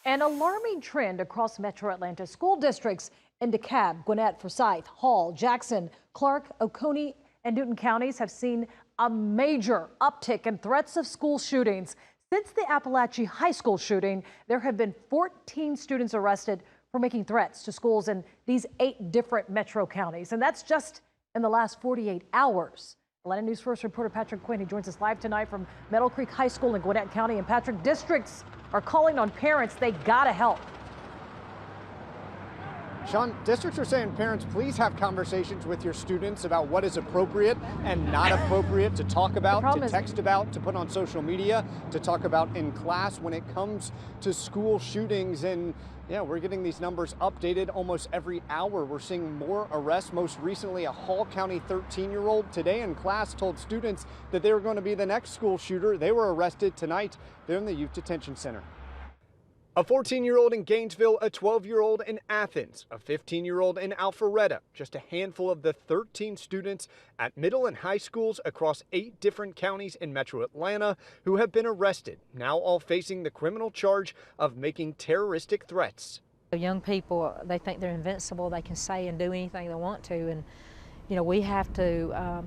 An alarming trend across Metro Atlanta school districts in DeKalb, Gwinnett, Forsyth, Hall, Jackson, Clark, Oconee, and Newton counties have seen a major uptick in threats of school shootings. Since the Appalachia High School shooting, there have been 14 students arrested for making threats to schools in these 8 different metro counties. And that's just in the last 48 hours. Atlanta News First reporter Patrick Quinn, who joins us live tonight from Meadow Creek High School in Gwinnett County. And Patrick, districts are calling on parents. They gotta help. Sean, districts are saying, parents, please have conversations with your students about what is appropriate and not appropriate to talk about, to text about, to put on social media, to talk about in class when it comes to school shootings. And yeah, we're getting these numbers updated almost every hour. We're seeing more arrests. Most recently, a Hall County 13-year-old today in class told students that they were going to be the next school shooter. They were arrested tonight. They're in the Youth Detention Center. A 14-year-old in Gainesville, a 12-year-old in Athens, a 15-year-old in Alpharetta, just a handful of the 13 students at middle and high schools across 8 different counties in Metro Atlanta who have been arrested, now all facing the criminal charge of making terroristic threats. Young people, they think they're invincible. They can say and do anything they want to, and you know, we have to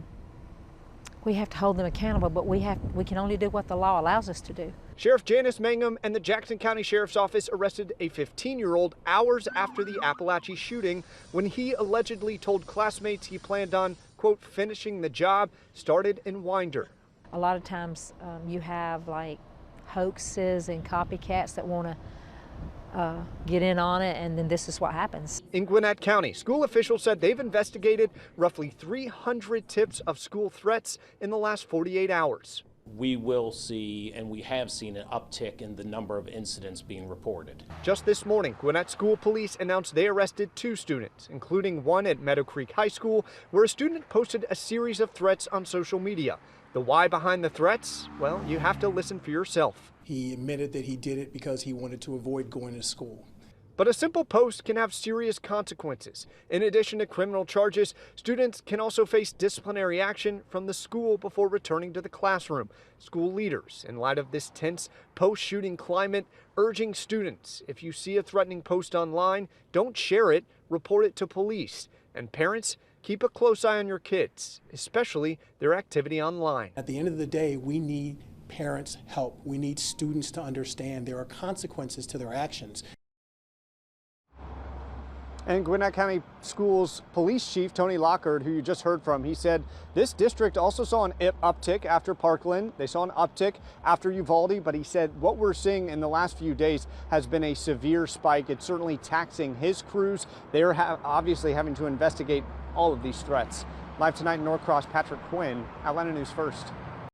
hold them accountable, but we can only do what the law allows us to do. Sheriff Janice Mangum and the Jackson County Sheriff's Office arrested a 15-year-old hours after the Appalachia shooting when he allegedly told classmates he planned on, quote, finishing the job started in Winder. A lot of times you have like hoaxes and copycats that want to get in on it, and then this is what happens. In Gwinnett County, school officials said they've investigated roughly 300 tips of school threats in the last 48 hours. We will see, and we have seen, an uptick in the number of incidents being reported. Just this morning, Gwinnett School Police announced they arrested 2 students, including one at Meadow Creek High School, where a student posted a series of threats on social media. The why behind the threats? Well, you have to listen for yourself. He admitted that he did it because he wanted to avoid going to school. But a simple post can have serious consequences. In addition to criminal charges, students can also face disciplinary action from the school before returning to the classroom. School leaders, in light of this tense post-shooting climate, urging students, if you see a threatening post online, don't share it, report it to police. And parents, keep a close eye on your kids, especially their activity online. At the end of the day, we need parents' help. We need students to understand there are consequences to their actions. And Gwinnett County Schools Police Chief Tony Lockard, who you just heard from, he said this district also saw an uptick after Parkland. They saw an uptick after Uvalde, but he said what we're seeing in the last few days has been a severe spike. It's certainly taxing his crews. They're obviously having to investigate all of these threats. Live tonight in Norcross, Patrick Quinn, Atlanta News First.